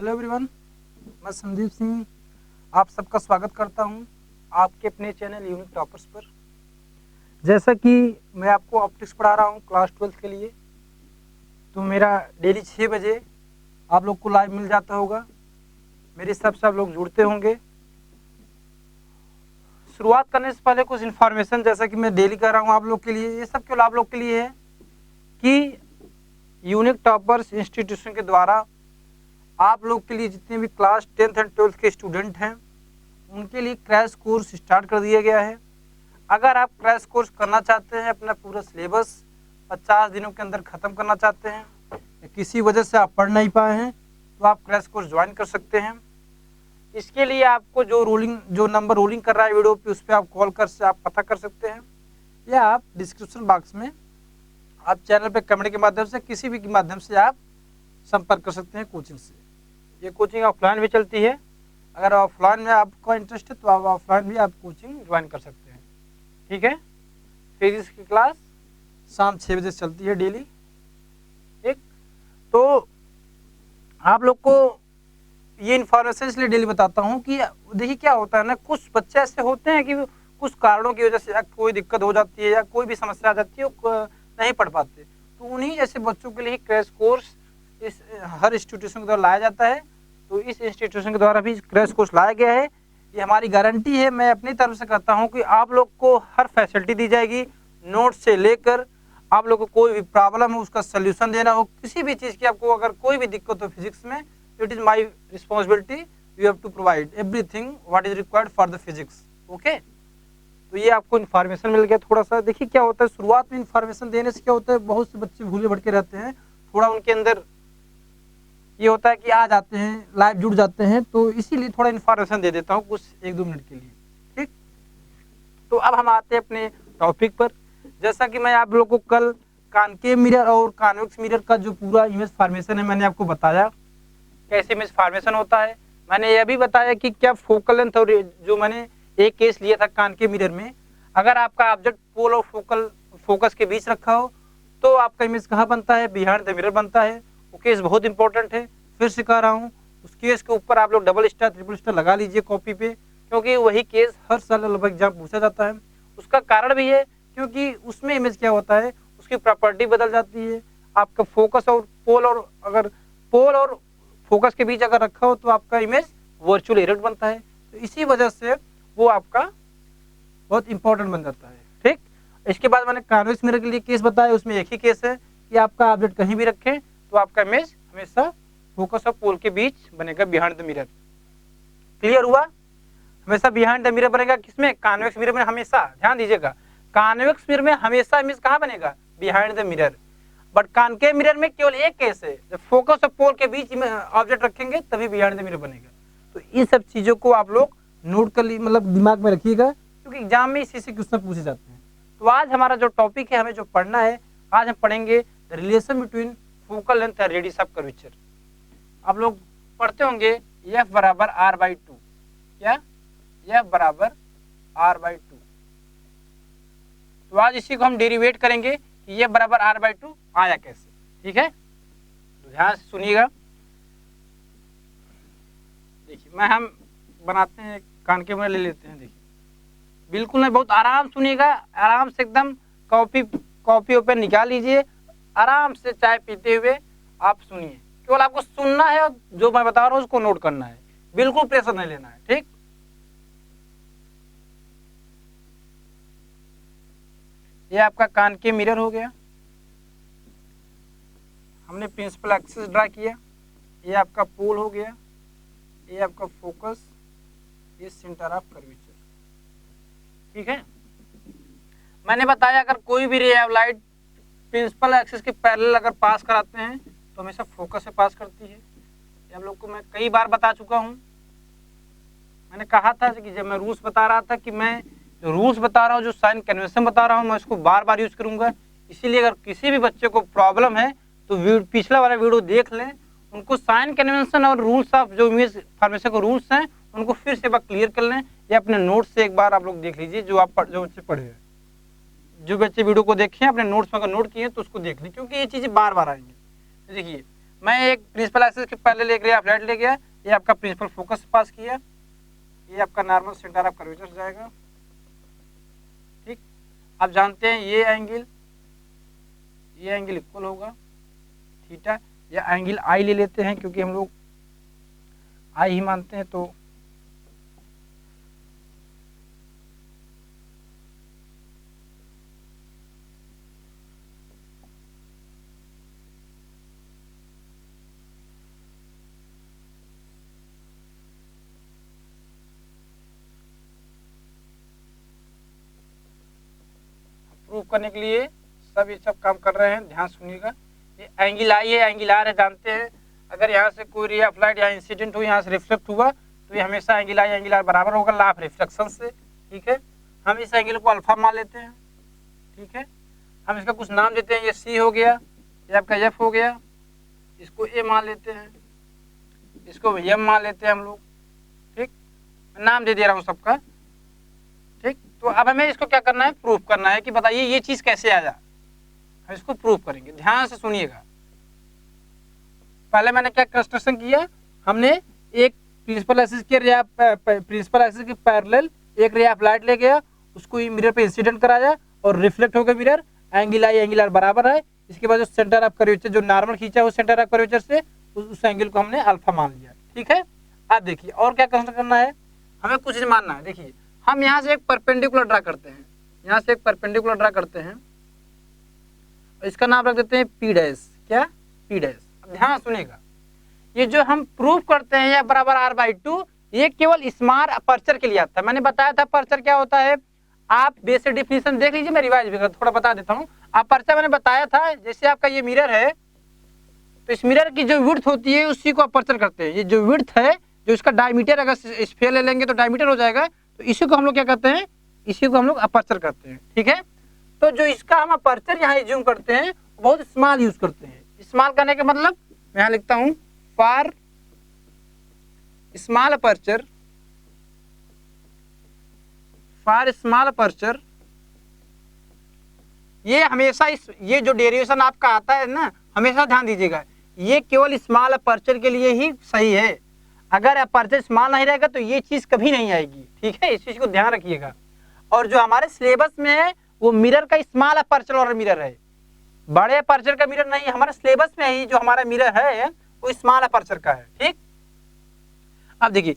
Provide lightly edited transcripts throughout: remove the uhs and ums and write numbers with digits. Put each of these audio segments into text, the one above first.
Hello everyone, मैं संदीप सिंह आप सबका स्वागत करता हूं आपके अपने चैनल यूनिक टॉपर्स पर। जैसा कि मैं आपको ऑप्टिक्स पढ़ा रहा हूं क्लास 12 के लिए, तो मेरा डेली 6 बजे आप लोग को लाइव मिल जाता होगा। मेरे हिसाब से आप लोग जुड़ते होंगे। शुरुआत करने से पहले कुछ इन्फॉर्मेशन, जैसा कि मैं डेली कर रहा हूँ आप लोग के लिए, ये सब केवल आप लोग के लिए है कि यूनिक टॉपर्स इंस्टीट्यूशन के द्वारा आप लोग के लिए जितने भी क्लास 10th एंड 12th के स्टूडेंट हैं उनके लिए क्रैश कोर्स स्टार्ट कर दिया गया है। अगर आप क्रैश कोर्स करना चाहते हैं, अपना पूरा सिलेबस 50 दिनों के अंदर ख़त्म करना चाहते हैं, या किसी वजह से आप पढ़ नहीं पाए हैं, तो आप क्रैश कोर्स ज्वाइन कर सकते हैं। इसके लिए आपको जो नंबर रोलिंग कर रहा है वीडियो पे, उस पर आप कॉल कर से आप पता कर सकते हैं, या आप डिस्क्रिप्शन बॉक्स में आप चैनल पे कमेंट के माध्यम से, किसी भी के माध्यम से आप संपर्क कर सकते हैं कोचिंग से। ये कोचिंग ऑफलाइन भी चलती है। अगर ऑफलाइन में आपका इंटरेस्ट है तो आप ऑफलाइन भी आप कोचिंग ज्वाइन कर सकते हैं, ठीक है। फिजिक्स की क्लास शाम 6 बजे चलती है डेली, ठीक। तो आप लोग को ये इन्फॉर्मेशन इसलिए डेली बताता हूँ कि देखिए क्या होता है ना, कुछ बच्चे ऐसे होते हैं कि कुछ कारणों की वजह से कोई दिक्कत हो जाती है या कोई भी समस्या आ जाती है, नहीं पढ़ पाते, तो उन्हीं जैसे बच्चों के लिए क्रैश कोर्स इस हर इंस्टीट्यूशन के द्वारा लाया जाता है। तो इस इंस्टीट्यूशन के द्वारा भी क्रैश कोर्स लाया गया है। ये हमारी गारंटी है, मैं अपनी तरफ से कहता हूँ कि आप लोग को हर फैसिलिटी दी जाएगी, नोट्स से लेकर आप लोग को कोई भी प्रॉब्लम हो उसका सोल्यूशन देना हो, किसी भी चीज़ की आपको अगर कोई भी दिक्कत हो फिजिक्स में, it is my responsibility, you have to provide everything what is required for the physics, okay. तो ये आपको इन्फॉर्मेशन मिल गया। थोड़ा सा देखिए क्या होता है, शुरुआत में इन्फॉर्मेशन देने से क्या होता है, बहुत से बच्चे भूले भटके रहते हैं, थोड़ा उनके अंदर ये होता है कि आ जाते हैं, लाइव जुड़ जाते हैं, तो इसीलिए थोड़ा इन्फॉर्मेशन दे देता हूँ कुछ 1-2 मिनट के लिए, ठीक। तो अब हम आते हैं अपने टॉपिक पर। जैसा कि मैं आप लोगों को कल कॉनकेव मिरर और कॉन्वेक्स मिरर का जो पूरा इमेज फॉर्मेशन है मैंने आपको बताया कैसे इमेज फॉर्मेशन होता है। मैंने यह भी बताया कि क्या फोकल लेंथ और जो मैंने एक केस लिया था कॉनकेव मिरर में, अगर आपका ऑब्जेक्ट पोल और फोकस के बीच रखा हो तो आपका इमेज कहाँ बनता है, बिहाइंड द मिरर बनता है। वो केस बहुत इंपॉर्टेंट है, फिर से कह रहा हूँ। उस केस के ऊपर आप लोग डबल स्टार ट्रिपल स्टार लगा लीजिए कॉपी पे, क्योंकि वही केस हर साल लगभग एग्जाम पूछा जाता है। उसका कारण भी है क्योंकि उसमें इमेज क्या होता है, उसकी प्रॉपर्टी बदल जाती है। आपका फोकस और पोल, और अगर पोल और फोकस के बीच अगर रखा हो तो आपका इमेज वर्चुअल इरेक्ट बनता है। तो इसी वजह से वो आपका बहुत इंपॉर्टेंट बन जाता है, ठीक। इसके बाद मैंने कॉन्वेक्स मिरर के लिए केस बताया, उसमें एक ही केस है कि आपका ऑब्जेक्ट कहीं भी रखें तो आपका इमेज हमेशा फोकस और पोल के बीच बनेगा, बिहाइंड द मिरर। क्लियर हुआ? हमेशा बिहाइंड द मिरर बनेगा किसमें, कॉन्वेक्स मिरर में। हमेशा ध्यान दीजिएगा, कॉन्वेक्स मिरर में हमेशा इमेज कहाँ बनेगा, behind the mirror. But concave mirror में केवल एक केस है, जब फोकस और पोल के बीच ऑब्जेक्ट रखेंगे तभी बिहाइंड द मिरर बनेगा। तो इन सब चीजों को आप लोग नोट कर ली, मतलब दिमाग में रखिएगा, क्योंकि एग्जाम में इसी से क्वेश्चन पूछे जाते हैं। तो आज हमारा जो टॉपिक है, हमें जो पढ़ना है, आज हम पढ़ेंगे the relation between focal length and radius of curvature. आप लोग पढ़ते होंगे F बराबर R/2, क्या F बराबर R/2। तो आज इसी को हम डेरिवेट करेंगे कि F बराबर R/2 आया कैसे, ठीक है। तो ध्यान से सुनिएगा। देखिए हम बनाते हैं, कॉनकेव मिरर ले लेते हैं। देखिए बिल्कुल नहीं, बहुत आराम सुनिएगा, आराम से एकदम कॉपी ओपन निकाल लीजिए, आराम से चाय पीते हुए आप सुनिए। केवल आपको सुनना है और जो मैं बता रहा हूँ उसको नोट करना है, बिल्कुल प्रेशर नहीं लेना है, ठीक। ये आपका कॉनकेव मिरर हो गया, हमने प्रिंसिपल एक्सिस ड्रा किया। ये आपका पोल हो गया, ये आपका फोकस, ये सेंटर ऑफ कर्वेचर, ठीक है। मैंने बताया अगर कोई भी ray of light principal axis के पैरेलल अगर पास कराते हैं तो हमेशा फोकस से पास करती है। ये हम लोग को मैं कई बार बता चुका हूँ। मैंने कहा था कि जब मैं रूल्स बता रहा था कि मैं जो रूल्स बता रहा हूँ, जो साइन कन्वेंशन बता रहा हूँ, मैं इसको बार बार यूज करूंगा। इसीलिए अगर किसी भी बच्चे को प्रॉब्लम है तो पिछला वाला वीडियो देख लें, उनको साइन कन्वेंशन और रूल्स ऑफ जो इमेज फॉर्मेशन के रूल्स हैं उनको फिर से एक बार क्लियर कर लें, या अपने नोट्स से एक बार आप लोग देख लीजिए, जो बच्चे पढ़े हैं, जो बच्चे वीडियो को देखें अपने नोट्स में अगर नोट किए तो उसको देख लें, क्योंकि ये चीज़ें बार बार आएंगी। देखिए मैं एक प्रिंसिपल एक्सिस के पैरेलल एक रे ऑफ लाइट ले गया, ये आपका प्रिंसिपल फोकस पास किया, ये आपका नॉर्मल सेंटर ऑफ कर्वेचर जाएगा। ठीक, आप जानते हैं ये एंगल इक्वल होगा थीटा, या एंगल आई ले लेते हैं क्योंकि हम लोग आई ही मानते हैं। तो प्रूव करने के लिए ये सब काम कर रहे हैं, ध्यान सुनिएगा। ये एंगल आई है, एंगल आर है, जानते हैं अगर यहाँ से कोई रे ऑफ लाइट यहाँ इंसिडेंट हुई, यहाँ से रिफ्लेक्ट हुआ, तो ये हमेशा एंगल आई एंगल आर बराबर होगा लॉ ऑफ रिफ्लेक्शन से। ठीक है, हम इस एंगल को अल्फा मान लेते हैं। ठीक है, हम इसका कुछ नाम देते हैं, ये सी हो गया, ये आपका एफ हो गया, इसको ए मान लेते हैं, इसको एम मान लेते हैं हम लोग। ठीक, नाम दे दे रहा हूँ सबका। ठीक, तो अब हमें इसको क्या करना है, प्रूफ करना है कि बताइए ये चीज कैसे आया, हम इसको प्रूफ करेंगे। ध्यान से सुनिएगा। पहले मैंने क्या कंस्ट्रक्शन किया, हमने एक प्रिंसिपल एक्सिस के पैरेलल एक रे ऑफ लाइट ले गया, उसको मिरर पे इंसिडेंट कराया और रिफ्लेक्ट हो गया mirror, angle I angle R बराबर है। इसके बाद जो सेंटर ऑफ कर्वेचर जो नॉर्मल खींचा है उस सेंटर ऑफ कर्वेचर से उस एंगल को हमने अल्फा मान लिया। ठीक है, अब देखिए और क्या कंस्ट्रक्ट करना है, हमें कुछ नहीं मानना है। देखिए हम यहाँ से एक परपेंडिकुलर ड्रा करते हैं, यहाँ से एक परपेंडिकुलर ड्रा करते हैं, इसका नाम रख देते हैं पी डैश। क्या, पी डैश। अब ध्यान सुनिएगा, ये जो हम प्रूफ करते हैं यह बराबर r/2, ये केवल स्मॉल अपर्चर के लिए आता है। मैंने बताया था अपर्चर क्या होता है, आप बेसिक डिफिनीशन देख लीजिए, मैं रिवाइज भी थोड़ा बता देता हूँ। अपर्चर मैंने बताया था, जैसे आपका ये मिरर है तो इस मिरर की जो विड्थ होती है उसी को अपर्चर करते हैं। ये जो विड्थ है, जो इसका डायमीटर अगर स्फीयर ले लेंगे तो डायमीटर हो जाएगा, तो इसी को हम लोग क्या करते हैं, इसी को हम लोग अपर्चर करते हैं। ठीक है, तो जो इसका हम अपर्चर यहाँ यूज करते हैं बहुत स्मॉल यूज करते हैं। स्मॉल करने का मतलब मैं यहाँ लिखता हूँ for small aperture, for small aperture. ये हमेशा ये जो डेरिवेशन आपका आता है ना, हमेशा ध्यान दीजिएगा, ये केवल स्मॉल अपर्चर के लिए ही सही है। अगर अपर्चर स्मॉल नहीं रहेगा तो ये चीज कभी नहीं आएगी। ठीक है, इस चीज को ध्यान रखिएगा। और जो हमारे सिलेबस में है वो मिरर का स्मॉल अपर्चर वाला मिरर है, बड़े अपर्चर का मिरर नहीं। हमारे सिलेबस में ही जो हमारा मिरर है वो स्मॉल अपर्चर का है। ठीक, अब देखिए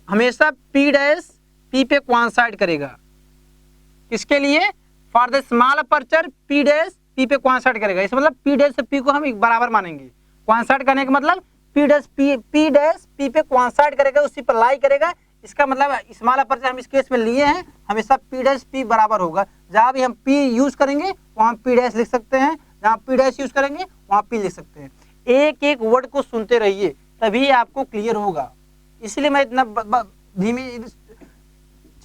हमेशा पी डैश पी पे कोइंसाइड करेगा, किसके लिए, for the small aperture P dash P पे कोइंसाइड करेगा। इस मतलब पी डैश से पी को हम एक बराबर मानेंगे। कोइंसाइड करने का मतलब पी डैश पी पे कोइंसाइड करेगा, उसी पर लाई करेगा। इसका मतलब स्मॉल अपर्चर हम इस केस में लिए हैं, हमेशा पी डैश पी बराबर होगा। जहां भी हम पी यूज करेंगे वहां पी डैश लिख सकते हैं, जहां पी डैश यूज करेंगे वहां पी लिख सकते हैं। एक एक वर्ड को सुनते रहिए तभी आपको क्लियर होगा। इसलिए मैं इतना धीमी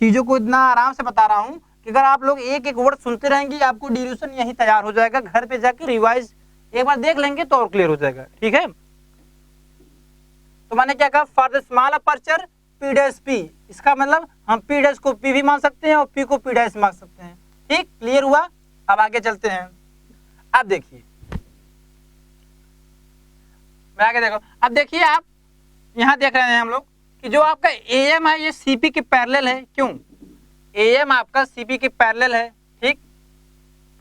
चीजों को इतना आराम से बता रहा हूँ कि अगर आप लोग एक एक वर्ड सुनते रहेंगे आपको डेरिवेशन यही तैयार हो जाएगा। घर पे जाके रिवाइज एक बार देख लेंगे तो और क्लियर हो जाएगा। ठीक है, तो मैंने क्या कहा, for the small aperture P dash P, इसका मतलब हम पी डैश को पी भी मान सकते हैं और पी को पी डैश मान सकते हैं। ठीक, क्लियर हुआ। अब आगे चलते हैं। अब देखिए मैं आगे देखो, अब देखिए आप यहाँ देख रहे हैं हम लोग कि जो आपका एएम है ये सीपी के पैरेलल है। क्यों, एएम आपका सीपी के पैरेलल है। ठीक,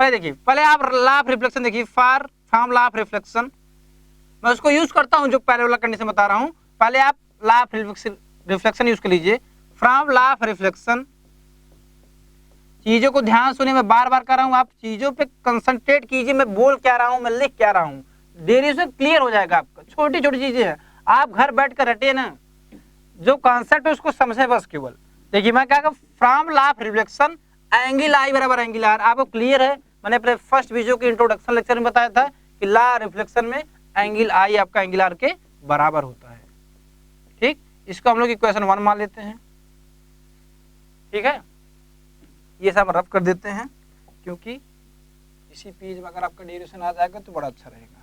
पहले देखिए, पहले आप लॉ ऑफ रिफ्लेक्शन देखिए, फ्रॉम लॉ ऑफ रिफ्लेक्शन, मैं उसको यूज करता हूं जो पहले वाला कंडीशन बता रहा हूं। पहले आप लॉ ऑफ रिफ्लेक्शन यूज कर लीजिए, फ्रॉम लॉ ऑफ रिफ्लेक्शन। चीजों को ध्यान सुनिए, मैं बार बार कर रहा हूं, आप चीजों पे कंसंट्रेट कीजिए। मैं बोल क्या रहा हूं, मैं लिख क्या रहा हूं, डेरिवेशन क्लियर हो जाएगा आपका। छोटी छोटी चीजें हैं, आप घर बैठ कर रटे ना, जो कॉन्सेप्ट है उसको समझे बस केवल। देखिए मैं क्या, from law of reflection angle I बराबर एंगल आर। आपको क्लियर है, मैंने अपने फर्स्ट वीडियो के इंट्रोडक्शन लेक्चर में बताया था कि लॉ रिफ्लेक्शन में एंगल आई आपका एंगल आर के बराबर होता है। ठीक, इसको हम लोग इक्वेशन 1 मान लेते हैं। ठीक है, ये सब रफ कर देते हैं क्योंकि इसी पेज में अगर आपका डेरिवेशन आ जाएगा तो बड़ा अच्छा रहेगा।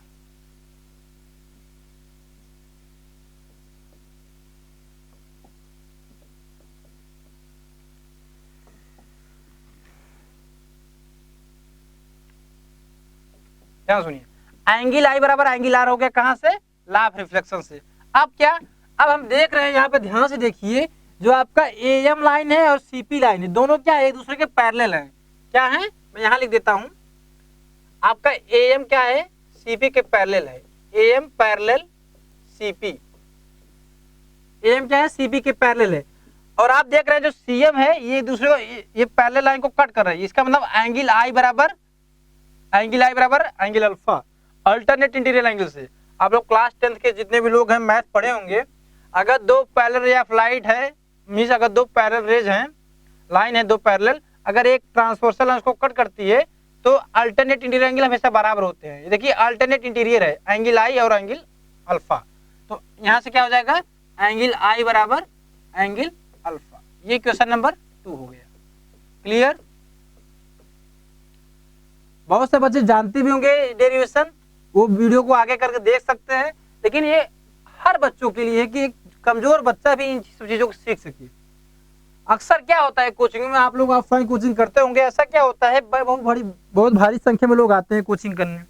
ध्यान सुनिए, एंगल आई बराबर एंगल आर हो गया कहां से, लॉ ऑफ रिफ्लेक्शन से। अब क्या, अब हम देख रहे हैं यहाँ पे ध्यान से देखिए, जो आपका AM लाइन है और CP लाइन है, दोनों क्या है, एक दूसरे के पैरेलल हैं। क्या है, मैं यहाँ लिख देता हूँ, आपका AM क्या है, CP के पैरेलल है। AM पैरेलल CP, AM क्या है, CP के पैरेलल है। और आप देख रहे हैं जो CM है ये दूसरे को ये पैरेलल लाइन को कट कर रहा है, इसका मतलब एंगल I बराबर angle alpha, alternate interior angle से। आप लोग क्लास 10th के जितने भी लोग हैं मैथ पढ़े होंगे, अगर दो पैरेलल रे ऑफ लाइट है, मींस अगर दो पैरेलल रेज हैं, लाइन है दो पैरेलल, अगर एक ट्रांसवर्सल लाइन उसको कट करती है तो अल्टरनेट इंटीरियर एंगल हमेशा बराबर होते हैं। देखिए अल्टरनेट इंटीरियर है, एंगल I और एंगल अल्फा, तो यहाँ से क्या हो जाएगा, एंगल I बराबर एंगल अल्फा। ये क्वेश्चन नंबर 2 हो गया। क्लियर, बहुत से बच्चे जानते भी होंगे डेरिवेशन, वो वीडियो को आगे करके देख सकते हैं, लेकिन ये हर बच्चों के लिए है कि एक कमजोर बच्चा भी इन चीजों को सीख सके। अक्सर क्या होता है कोचिंग में, आप लोग ऑफलाइन कोचिंग करते होंगे, ऐसा क्या होता है बहुत भारी संख्या में लोग आते हैं कोचिंग करने,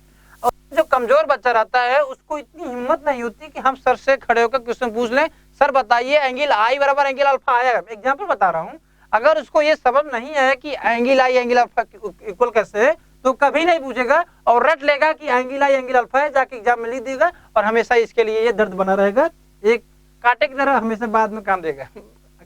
और जो कमजोर बच्चा रहता है उसको इतनी हिम्मत नहीं होती कि हम सर से खड़े होकर क्वेश्चन पूछ लें, सर बताइए एंगल I बराबर एंगल अल्फा आएगा। एग्जाम्पल बता रहा हूँ, अगर उसको ये समझ नहीं है कि angle I angle alpha equal कैसे है, तो कभी नहीं पूछेगा और रट लेगा कि एंगल I एंगल अल्फा है, जाके एग्जाम में लिख देगा और हमेशा इसके लिए ये दर्द बना रहेगा, एक कांटे की तरह हमेशा बाद में काम देगा,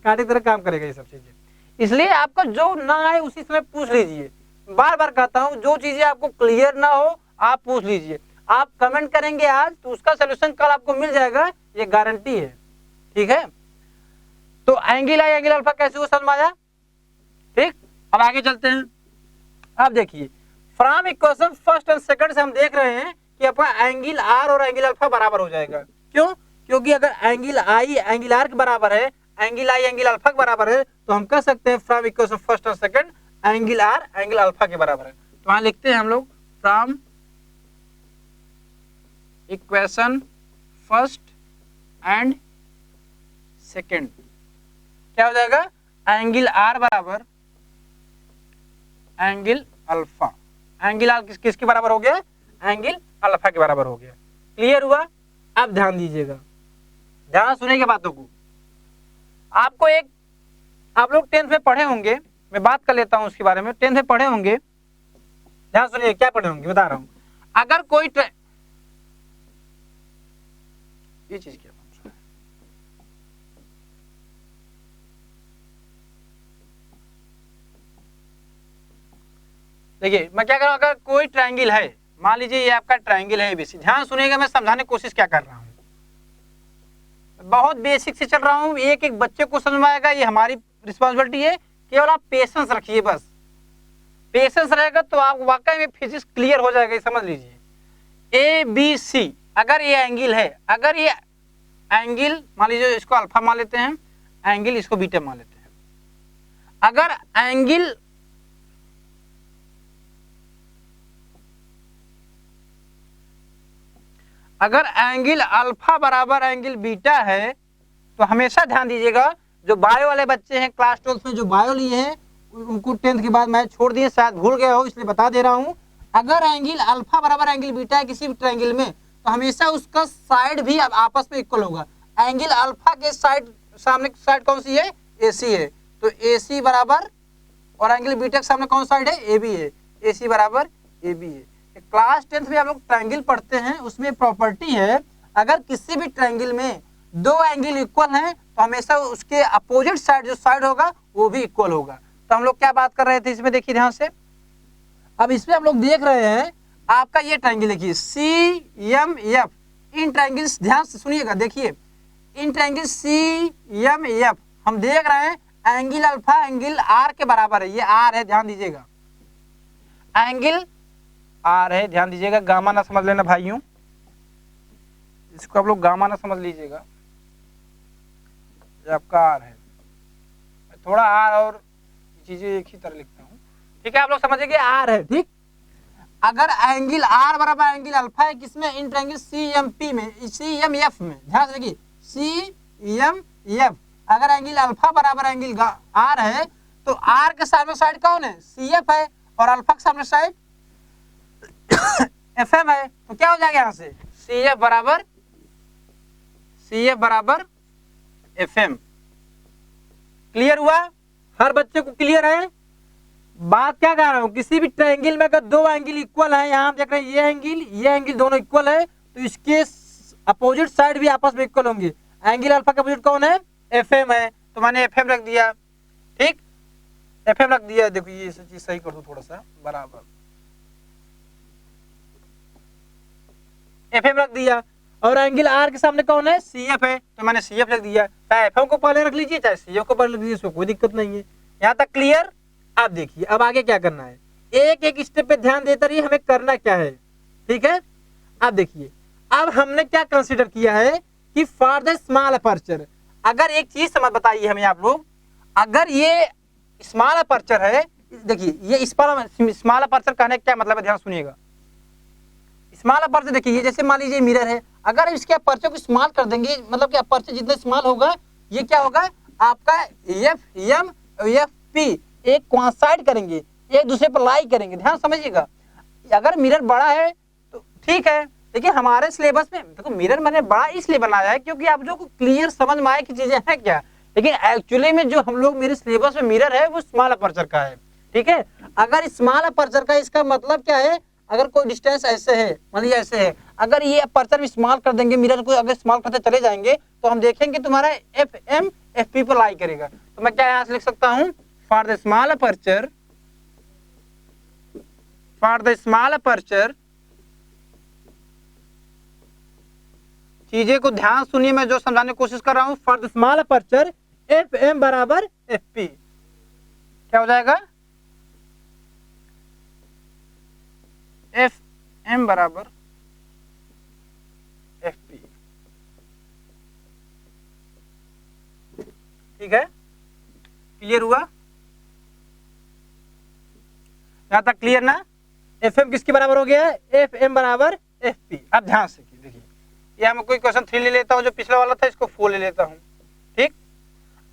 कांटे की तरह काम करेगा ये सब चीजें। इसलिए आपको जो ना आए उसी समय पूछ लीजिए। बार बार कहता हूँ, जो चीजें आपको क्लियर ना हो आप पूछ लीजिए। आप कमेंट करेंगे आज तो उसका सोल्यूशन कल आपको मिल जाएगा, ये गारंटी है। ठीक है, तो एंगल I एंगल अल्फा कैसे हो समझ में आया। ठीक, अब आगे चलते हैं। अब देखिए from equation first and second से हम देख रहे हैं कि अपना एंगल R और एंगल अल्फा बराबर हो जाएगा। क्यों, क्योंकि अगर एंगल I एंगल R के बराबर है, एंगल I एंगल अल्फा के बराबर है, तो हम कह सकते हैं फ्रॉम इक्वेशन फर्स्ट और second angle R angle alpha के बराबर है। तो वहां लिखते हैं हम लोग from equation first and second क्या हो जाएगा, एंगल R बराबर एंगल अल्फा। एंगल R किसके बराबर हो गया, एंगल अल्फा के बराबर हो गया। क्लियर हुआ। अब ध्यान दीजिएगा, ध्यान सुनेंगे बातों को। आपको एक, आप लोग 10th में पढ़े होंगे, मैं बात कर लेता हूं उसके बारे में। 10th में पढ़े होंगे, ध्यान सुनिए क्या पढ़े होंगे बता रहा हूं। अगर कोई ये चीज क्या, देखिए मैं क्या कर रहा हूं, अगर कोई ट्रायंगल है, मान लीजिए ये आपका ट्रायंगल है ABC, ध्यान सुनिएगा, मैं समझाने की कोशिश क्या कर रहा हूं, बहुत बेसिक से चल रहा हूं, एक एक बच्चे को समझ में आएगा, ये हमारी रिस्पांसिबिलिटी है। केवल आप पेशेंस रखिए, बस पेशेंस रहेगा तो आप वाकई में फिजिक्स क्लियर हो जाएगा। समझ लीजिए ABC, अगर ये एंगल है, अगर ये एंगल मान लीजिए इसको अल्फा मान लेते हैं, एंगल इसको बीटा मान लेते हैं। अगर एंगल अल्फा बराबर एंगल बीटा है, तो हमेशा ध्यान दीजिएगा, जो बायो वाले बच्चे हैं क्लास 12th में जो बायो लिए हैं, उनको 10th के बाद मैं छोड़ दिए, शायद भूल गया हो इसलिए बता दे रहा हूं। अगर एंगल अल्फा बराबर एंगल बीटा है किसी भी ट्रायंगल में, तो हमेशा उसका साइड भी आपस में इक्वल होगा। एंगल अल्फा के साइड, सामने साइड कौन सी है, AC है, तो AC बराबर, और एंगल बीटा के सामने कौन साइड है, AB है, AC बराबर AB है। क्लास 10th में आप लोग ट्रायंगल पढ़ते हैं, उसमें प्रॉपर्टी है, अगर किसी भी ट्रायंगल में दो एंगल इक्वल हैं तो हमेशा उसके अपोजिट साइड जो साइड होगा वो भी इक्वल होगा। तो हम लोग क्या बात कर रहे थे इसमें, देखिए ध्यान से। अब इसमें हम लोग देख रहे हैं आपका ये ट्रायंगल, देखिए CMF, इन ट्रायंगल्स ध्यान से सुनिएगा, देखिए इन ट्रायंगल CMF हम देख रहे हैं एंगल अल्फा एंगल R के बराबर है, ये R है, ध्यान दीजिएगा, एंगल R है, ध्यान दीजिएगा, गामा ना समझ लेना भाइयों, इसको आप लोग गामा ना समझ लीजिएगा, ये आपका R है, थोड़ा R और चीजें एक ही तरह लिखता हूँ, ठीक है, आप लोग समझिए R है, ठीक। अगर एंगल R बराबर एंगल अल्फा है किसमें, इन ट्रायंगल CMP में, CMF में, ध्यान से देखिए CMF, अगर एंगल अल्फा बराबर एंगल R है तो R के सामने साइड कौन है, CF है, और अल्फा के सामने साइड FM है, तो क्या हो जाएगा यहाँ से, CF बराबर CF बराबर FM। क्लियर हुआ? हर बच्चे को क्लियर है? बात क्या कर रहा हूं, किसी भी ट्रायंगल में अगर दो एंगल इक्वल है, यहां देख रहे हैं ये एंगल दोनों इक्वल है, तो इसके अपोजिट साइड भी आपस में इक्वल होंगे। एंगल अल्फा का अपोजिट कौन है? FM है, तो मैंने FM रख दिया। ठीक, FM रख दिया। देखो ये चीज सही कर दो थोड़ा सा, बराबर FM रख दिया। और एंगल R के सामने कौन है? CF है, तो मैंने CF रख दिया। चाहे FM को पहले रख लीजिए, चाहे CF को पहले रख लीजिए, इसमें कोई दिक्कत नहीं है। यहाँ तक क्लियर? आप देखिए अब आगे क्या करना है, एक एक स्टेप पे ध्यान देते रहिए हमें करना क्या है। ठीक है, आप देखिए अब हमने क्या कंसीडर किया है कि फॉर द स्मॉल अपर्चर, अगर एक चीज समझ बताइए हमें आप लोग, अगर ये स्मॉल अपर्चर है, देखिए ये स्मॉल अपर्चर कहने का क्या मतलब है, ध्यान सुनिएगा। स्मॉल अपर्चर देखिए, ये जैसे मान लीजिए मिरर है, अगर इसके अपर्चर को स्मॉल कर देंगे, मतलब कि अपर्चर जितना स्मॉल होगा, ये क्या होगा आपका FM FP एक कोइंसाइड करेंगे, एक दूसरे पर लाई करेंगे। ध्यान समझिएगा, अगर मिरर बड़ा है तो ठीक है, लेकिन हमारे सिलेबस में देखो मिरर मैंने बड़ा इसलिए बनाया है क्योंकि आप जो को क्लियर समझ में आए कि चीजें हैं क्या, लेकिन एक्चुअली में जो हम लोग मेरे सिलेबस में मिरर है वो स्मॉल अपर्चर का है। ठीक है, अगर स्मॉल अपर्चर का इसका मतलब क्या है, अगर कोई डिस्टेंस ऐसे है, मान लीजिए ऐसे है, अगर ये अपर्चर में स्मॉल कर देंगे, मिरर को अगर स्मॉल करते चले जाएंगे, तो हम देखेंगे तुम्हारा FM FP पर लाई करेगा। तो मैं क्या यहाँ से लिख सकता हूँ, फॉर द स्मॉल अपर्चर, चीजें को ध्यान सुनिए, मैं जो समझाने की कोशिश कर रहा हूँ। For the small aperture FM बराबर FP, क्या हो जाएगा, FM बराबर FP। ठीक है, क्लियर हुआ? यहां तक क्लियर ना? FM किसके बराबर हो गया है? FM बराबर FP। अब ध्यान से देखिए, या मैं कोई क्वेश्चन 3 ले लेता हूं, जो पिछला वाला था इसको 4 ले लेता हूं। ठीक,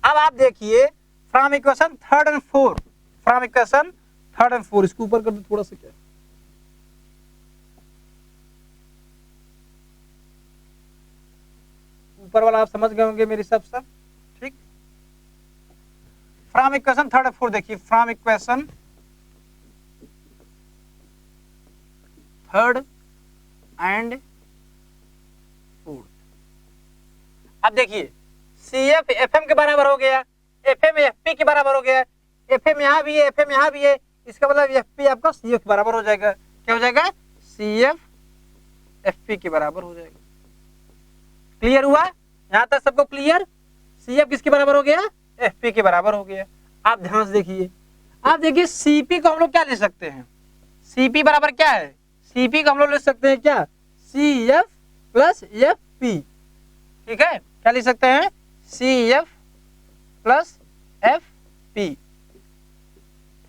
अब आप देखिए फ्रॉम इक्वेशन 3 और 4, फ्रॉम इक्वेशन 3 और 4, इसको ऊपर कर दो थोड़ा सा, क्या ऊपर वाला आप समझ गए होंगे मेरे हिसाब से। ठीक, फ्रॉम इक्वेशन 3 और 4 देखिए, फ्रॉम इक्वेशन 3 एंड 4, अब देखिए CF FM के बराबर हो गया, FM FP के बराबर हो गया, FM यहाँ भी है, FM यहाँ भी है, इसका मतलब FP आपका CF के बराबर हो जाएगा। क्या हो जाएगा? CF FP के बराबर हो जाएगा। क्लियर हुआ? यहाँ तक सबको क्लियर? CF किसके बराबर हो गया? FP के बराबर हो गया। आप ध्यान से देखिए, आप देखिए CP को हम लोग क्या ले सकते हैं, CP बराबर क्या है, CP को हम लोग ले सकते हैं क्या, CF प्लस FP। ठीक है, क्या लिख सकते हैं, CF प्लस FP।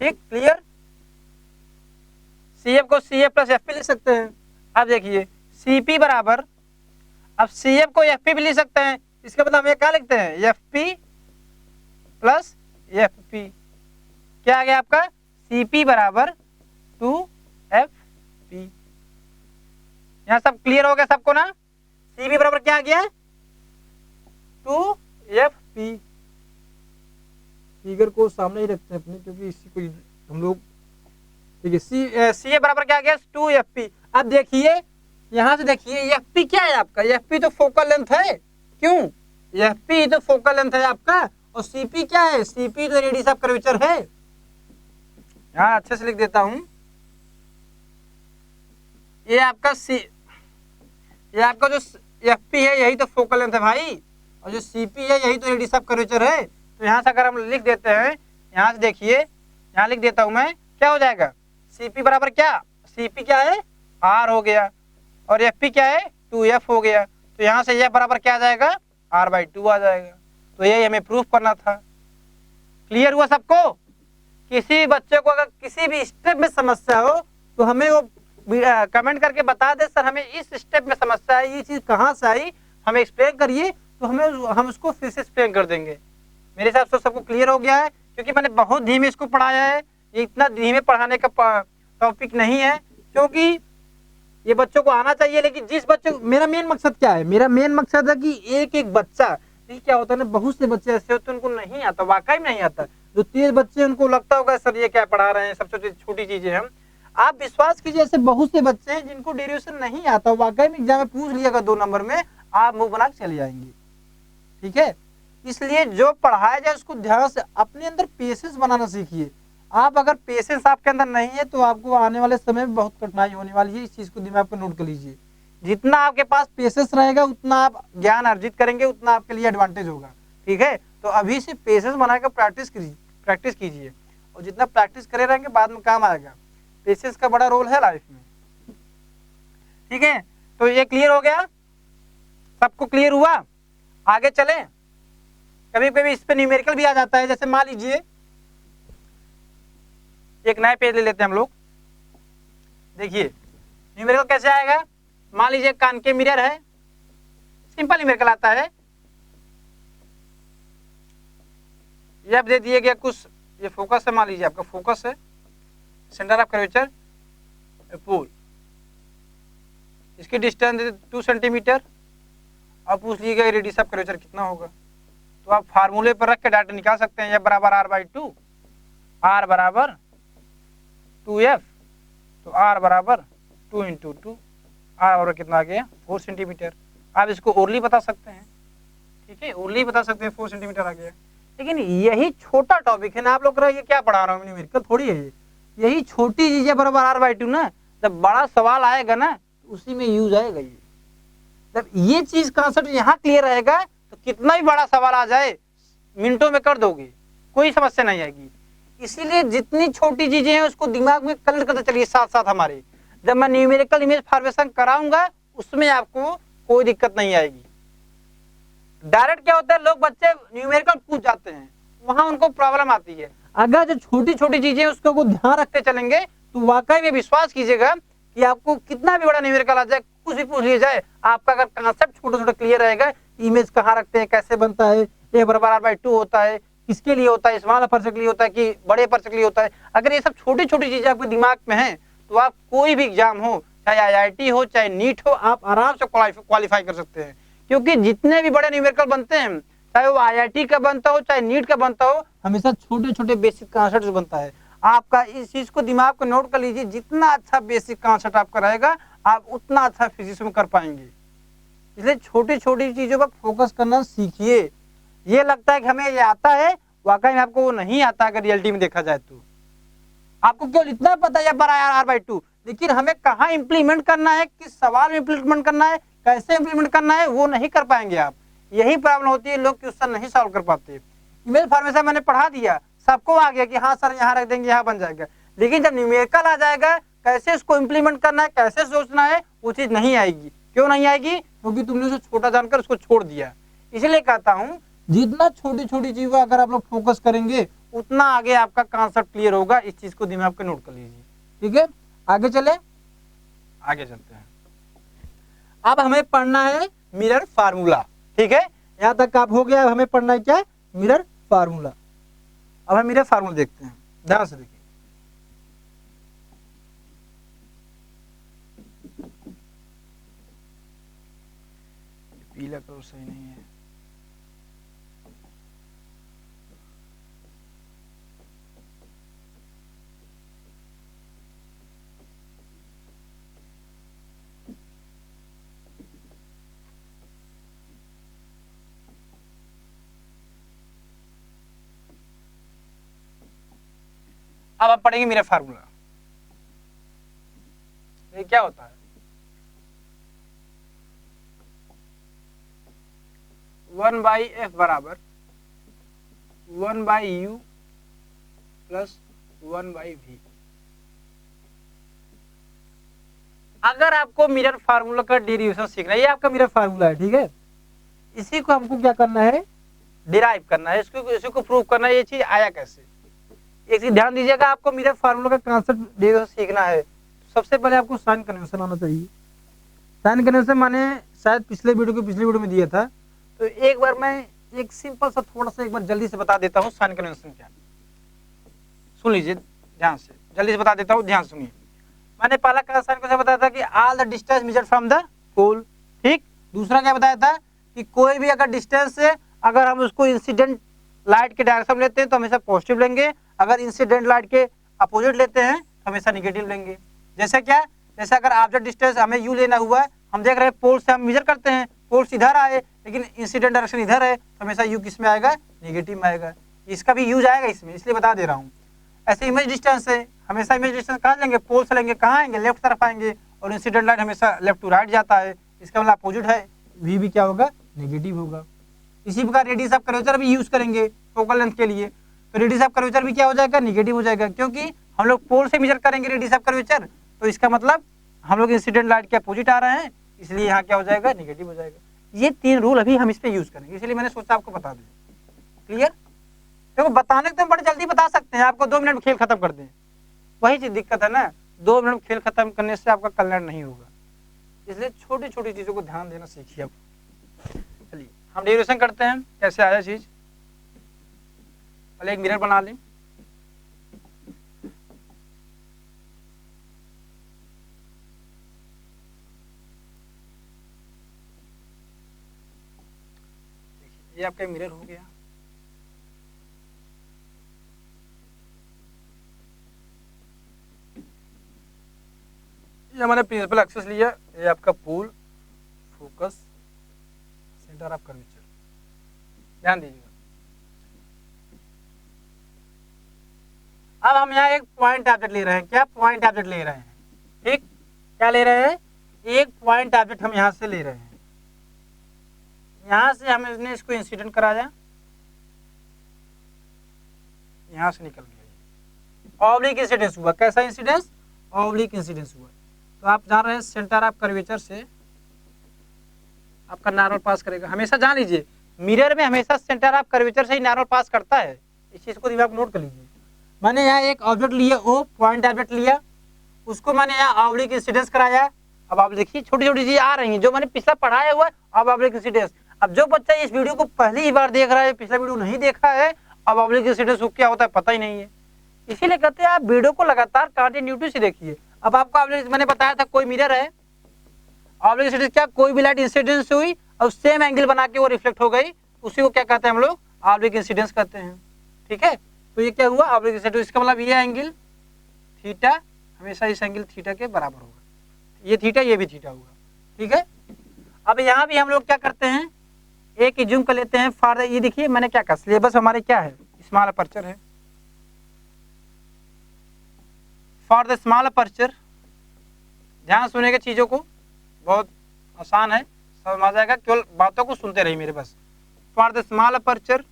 ठीक, क्लियर? CF को CF प्लस FP लिख सकते हैं। अब देखिए CP बराबर, अब CF को FP भी लिख सकते हैं, इसका मतलब हम क्या लिखते हैं, FP प्लस FP। क्या आ गया आपका, CP बराबर 2FP। यहाँ सब क्लियर हो गया सबको ना? CP बराबर क्या आ गया, 2FP। फिगर को सामने ही रखते हैं अपने, क्योंकि इसी को हम लोग, ठीक है। CA बराबर क्या आ गया, 2FP। अब देखिए यहाँ से देखिए, FP क्या है आपका, FP तो फोकल लेंथ है, क्यों, FP तो फोकल लेंथ है आपका, और CP क्या है, CP तो रेडियस ऑफ कर्वेचर है। यहाँ अच्छे से लिख देता हूं, ये आपका ये आपका जो FP है यही तो फोकल लेंथ है भाई, और जो CP है यही तो रेडियस ऑफ कर्वेचर है। तो यहाँ से अगर हम लिख देते हैं, यहाँ से देखिए, यहाँ लिख देता हूं मैं, क्या हो जाएगा, CP बराबर क्या, CP क्या है, R हो गया, और FP क्या है, 2F हो गया। तो यहाँ से F बराबर क्या आ जाएगा, R/2 आ जाएगा। तो यही हमें प्रूफ करना था। क्लियर हुआ सबको? किसी भी बच्चे को अगर किसी भी स्टेप में समस्या हो तो हमें वो कमेंट करके बता दे, सर हमें इस स्टेप में समस्या है, ये चीज कहाँ से आई, हमें एक्सप्लेन करिए, तो हम उसको फिर से एक्सप्लेन कर देंगे। मेरे हिसाब से सबको क्लियर हो गया है, क्योंकि मैंने बहुत धीमे इसको पढ़ाया है। ये इतना धीमे पढ़ाने का टॉपिक नहीं है, क्योंकि ये बच्चों को आना चाहिए। लेकिन जिस बच्चे, मेरा मेन मकसद क्या है, मेरा मेन मकसद है कि एक एक बच्चा, क्या होता है ना, बहुत से बच्चे ऐसे होते हैं उनको नहीं आता, वाकई में नहीं आता। जो तेज बच्चे उनको लगता होगा सर ये क्या पढ़ा रहे हैं, सबसे छोटी चीजें हम, आप विश्वास कीजिए ऐसे बहुत से बच्चे हैं जिनको डेरिवेशन नहीं आता, वाकई में एग्जाम में पूछ लिएगा 2 नंबर में, आप मुंह बना के चले जाएंगे। ठीक है, इसलिए जो पढ़ाया जाए उसको ध्यान से, अपने अंदर पेशेंस बनाना सीखिए। आप अगर पेशेंस आपके अंदर नहीं है तो आपको आने वाले समय में बहुत कठिनाई होने वाली है। इस चीज को दिमाग पर नोट कर लीजिए। जितना आपके पास पेशेंस रहेगा उतना आप ज्ञान अर्जित करेंगे, उतना आपके लिए एडवांटेज होगा। ठीक है, तो अभी से पेशेंस बनाकर प्रैक्टिस कीजिए, और जितना प्रैक्टिस करे रहेंगे बाद में काम आएगा। पेशेंस का बड़ा रोल है लाइफ में। ठीक है, तो ये क्लियर हो गया, सबको क्लियर हुआ? आगे चले। कभी कभी इस पे न्यूमेरिकल भी आ जाता है। जैसे मान लीजिए एक नया पेज ले लेते हैं हम लोग। देखिए न्यूमेरिकल कैसे आएगा। मान लीजिए कान के मिरर है, सिंपल न्यूमेरिकल आता है। ये आप दे दिए गया कुछ, ये फोकस है, मान लीजिए आपका फोकस है, सेंटर ऑफ कर्वेचर पोल, इसकी डिस्टेंस 2 सेंटीमीटर, अब पूछ लीजिएगा रेडियस ऑफ कर्वेचर कितना होगा। तो आप फार्मूले पर रख के डाटा निकाल सकते हैं। F बराबर R/2, R बराबर 2F, तो R बराबर 2 × 2, R बराबर कितना आ गया 4 सेंटीमीटर। आप इसको ओरली बता सकते हैं। ठीक है, ओरली बता सकते हैं 4 सेंटीमीटर आ गया। लेकिन यही छोटा टॉपिक है ना, आप लोग कह रहे हैं ये क्या पढ़ा रहा हूँ न्यूमेरिकल थोड़ी है, यही छोटी चीजें बराबर R/2 ना, जब बड़ा सवाल आएगा ना उसी में यूज आएगा। ये जब ये चीज कॉन्सेप्ट यहाँ क्लियर रहेगा तो कितना भी बड़ा सवाल आ जाए मिनटों में कर दोगे, कोई समस्या नहीं आएगी। इसीलिए जितनी छोटी चीजें हैं उसको दिमाग में कलेक्ट करते चलिए साथ साथ हमारे। जब मैं न्यूमेरिकल इमेज फॉर्मेशन कराऊंगा उसमें आपको कोई दिक्कत नहीं आएगी। डायरेक्ट क्या होता है, लोग बच्चे न्यूमेरिकल पूछ जाते हैं, वहां उनको प्रॉब्लम आती है। अगर जो छोटी छोटी चीजें उसको ध्यान रखते चलेंगे तो वाकई में विश्वास कीजिएगा कि आपको कितना भी बड़ा न्यूमेरिकल आ जाए, कुछ भी पूछ लिया जाए, आपका अगर कॉन्सेप्ट छोटा छोटा क्लियर रहेगा, इमेज कहाँ रखते हैं, कैसे बनता है, A बराबर R/2 होता है, किसके लिए होता है, स्मॉल अपर्चर के लिए होता है कि बड़े अपर्चर के लिए होता है, अगर ये सब छोटी छोटी चीजें आपके दिमाग में हैं तो आप कोई भी एग्जाम हो, चाहे IIT हो चाहे नीट हो, आप आराम से क्वालिफाई कर सकते हैं। क्योंकि जितने भी बड़े न्यूमेरिकल बनते हैं, चाहे वो IIT का बनता हो चाहे नीट का बनता हो, हमेशा छोटे छोटे बेसिक कॉन्सेप्ट बनता है। आपका इस चीज को दिमाग को नोट कर लीजिए, जितना अच्छा बेसिक कॉन्सेप्ट आपका रहेगा आप उतना अच्छा फिजिक्स में कर पाएंगे। इसलिए छोटी छोटी चीजों पर फोकस करना सीखिए। ये लगता है कि हमें ये आता है, वाकई में आपको वो नहीं आता। अगर रियलिटी में देखा जाए तो आपको केवल इतना पता है R/2, लेकिन हमें कहाँ इंप्लीमेंट करना है, किस सवाल में इंप्लीमेंट करना है, कैसे इंप्लीमेंट करना है, वो नहीं कर पाएंगे आप। यही प्रॉब्लम होती है, लोग क्वेश्चन नहीं सॉल्व कर पाते। इमेज फॉर्मेशन मैंने पढ़ा दिया, सबको आ गया कि हाँ सर यहाँ रख देंगे यहाँ बन जाएगा, लेकिन जब न्यूमेरिकल आ जाएगा कैसे इसको इंप्लीमेंट करना है, कैसे सोचना है, वो चीज नहीं आएगी। क्यों नहीं आएगी? क्योंकि तुमने उसे छोटा जानकर उसको छोड़ दिया। इसलिए कहता हूँ जितना छोटी छोटी चीजों अगर आप लोग फोकस करेंगे उतना आगे आपका कॉन्सेप्ट क्लियर होगा। इस चीज को दिमाग पे नोट कर लीजिए। ठीक है, आगे चले, आगे चलते हैं। अब हमें पढ़ना है मिरर फार्मूला। ठीक है, यहाँ तक आप हो गया। अब हमें पढ़ना है क्या? Mirror formula. अब हम मिरर फार्मूला देखते हैं, ध्यान से देखिए। पीला कलर सही नहीं है। अब आप पढ़ेंगे मिरर फार्मूला। ये क्या होता है? 1/f बराबर 1/u प्लस 1/v। अगर आपको मिरर फार्मूला का डेरिवेशन सीखना है, ये आपका मिरर फार्मूला है। ठीक है, इसी को हमको क्या करना है? डिराइव करना है, इसको प्रूव करना है। ये चीज आया कैसे? एक चीज ध्यान दीजिएगा, आपको मिरर फार्मूला का कॉन्सेप्ट डेरिवेशन सीखना है, सबसे पहले आपको साइन कन्वेंशन आना चाहिए। साइन कन्वेंशन माने शायद पिछले वीडियो में दिया था, तो एक बार मैं एक सिंपल सा थोड़ा सा एक बार जल्दी से बता देता हूँ साइन कन्वेंशन क्या। सुन लीजिए ध्यान से, जल्दी से बता देता हूँ, ध्यान सुनिए। मैंने पहला क्वेश्चन कैसे बताया था कि all the distance measured from the pole, ठीक। दूसरा क्या बताया था कि कोई भी अगर डिस्टेंस से अगर हम उसको इंसिडेंट लाइट के डायरेक्शन लेते हैं तो हमेशा पॉजिटिव लेंगे, अगर इंसिडेंट लाइट के अपोजिट लेते हैं तो हमेशा निगेटिव लेंगे। जैसे क्या, जैसे अगर ऑब्जेक्ट डिस्टेंस हमें यू लेना हुआ है, हम देख रहे हैं पोल से हम मेजर करते हैं, पोल इधर आए लेकिन इंसिडेंट डायरेक्शन इधर है तो हमेशा यू किस में आएगा, निगेटिव में आएगा। इसका भी यूज आएगा इसमें, इसलिए बता दे रहा हूँ। ऐसे इमेज डिस्टेंस है, हमेशा इमेज डिस्टेंस कहाँ लेंगे, पोल से लेंगे, कहाँ आएंगे, लेफ्ट तरफ आएंगे, और इंसिडेंट लाइट हमेशा लेफ्ट टू राइट जाता है, इसका मतलब अपोजिट है, वी भी क्या होगा, नेगेटिव होगा। इसी प्रकार रेडियस ऑफ कर्वेचर भी यूज करेंगे फोकल लेंथ के लिए, तो रेडियस ऑफ कर्वेचर भी क्या हो जाएगा, निगेटिव हो जाएगा, क्योंकि हम लोग पोल से मेजर करेंगे रेडियस ऑफ कर्वेचर, तो इसका मतलब हम लोग इंसिडेंट लाइट के अपोजिट आ रहे हैं, इसलिए यहाँ क्या हो जाएगा, निगेटिव हो जाएगा। ये 3 रूल अभी हम इस पे यूज करेंगे, इसलिए मैंने सोचा आपको बता दें। क्लियर? देखो बताने तो हम बड़े जल्दी बता सकते हैं, आपको 2 मिनट में खेल खत्म कर दें, वही चीज दिक्कत है ना, 2 मिनट में खेल खत्म करने से आपका कल्याण नहीं होगा, इसलिए छोटी छोटी चीजों को ध्यान देना सीखिए आप। चलिए हम डेरिवेशन करते हैं, कैसे आया चीज। पहले एक मिरर बना लें, ये आपका मिरर हो गया। ये हमारे प्रिंसिपल एक्सेस लिया, ये आपका पोल, फोकस, सेंटर ऑफ कर्वेचर, ध्यान दीजिएगा। अब हम यहाँ एक पॉइंट ऑब्जेक्ट ले रहे हैं, क्या पॉइंट ऑब्जेक्ट ले रहे हैं, ठीक, क्या ले रहे हैं, एक पॉइंट ऑब्जेक्ट हम यहाँ से ले रहे हैं, यहाँ से हमने इसको इंसिडेंट कराया, यहाँ से निकल गया, ऑब्लिक इंसिडेंस हुआ, कैसा इंसिडेंस, ऑब्लिक इंसिडेंस हुआ। तो आप जान रहे हैं सेंटर ऑफ कर्वेचर से आपका नॉर्मल पास करेगा, हमेशा जान लीजिए मिरर में हमेशा सेंटर ऑफ कर्वेचर से ही नॉर्मल पास करता है, इस चीज को दिमाग नोट कर लीजिए। मैंने यहाँ एक ऑब्जेक्ट लिया, ओ पॉइंट ऑब्जेक्ट लिया, उसको मैंने यहाँ ऑब्लिक इंसिडेंस कराया। अब आप देखिए छोटी छोटी चीजें आ रही हैं जो मैंने पिछला पढ़ाया हुआ है, अब ऑब्लिक इंसिडेंस। अब जो बच्चा इस वीडियो को पहली ही बार देख रहा है, पिछला वीडियो नहीं देखा है, अब ऑब्लिक इंसिडेंस क्या होता है पता ही नहीं है, इसीलिए कहते हैं आप वीडियो को लगातार कंटिन्यूटी से देखिए। अब आपको ऑब्लिक मैंने बताया था, कोई मिरर है, ऑब्लिक इंसिडेंस क्या, कोई भी लाइट इंसिडेंस हुई और सेम एंगल बना के वो रिफ्लेक्ट हो गई, उसी को क्या कहते हैं हम लोग, ऑब्लिक इंसिडेंस कहते हैं, ठीक है। तो ये क्या हुआ, ऑब्लिक इंसिडेंस, इसका मतलब ये एंगल थीटा हमेशा इस एंगल थीटा के बराबर होगा, ये थीटा ये भी थीटा होगा, ठीक है। अब यहाँ भी हम लोग क्या करते हैं, एक जूम कर लेते हैं फॉर, ये देखिए मैंने क्या कहा, सिलेबस हमारे क्या है, स्मॉल अपर्चर है, फॉर द स्मॉल अपर्चर, ध्यान सुनेगा चीजों को, बहुत आसान है, समझ आ जाएगा, केवल बातों को सुनते रहिए मेरे बस। फॉर द स्मॉल अपर्चर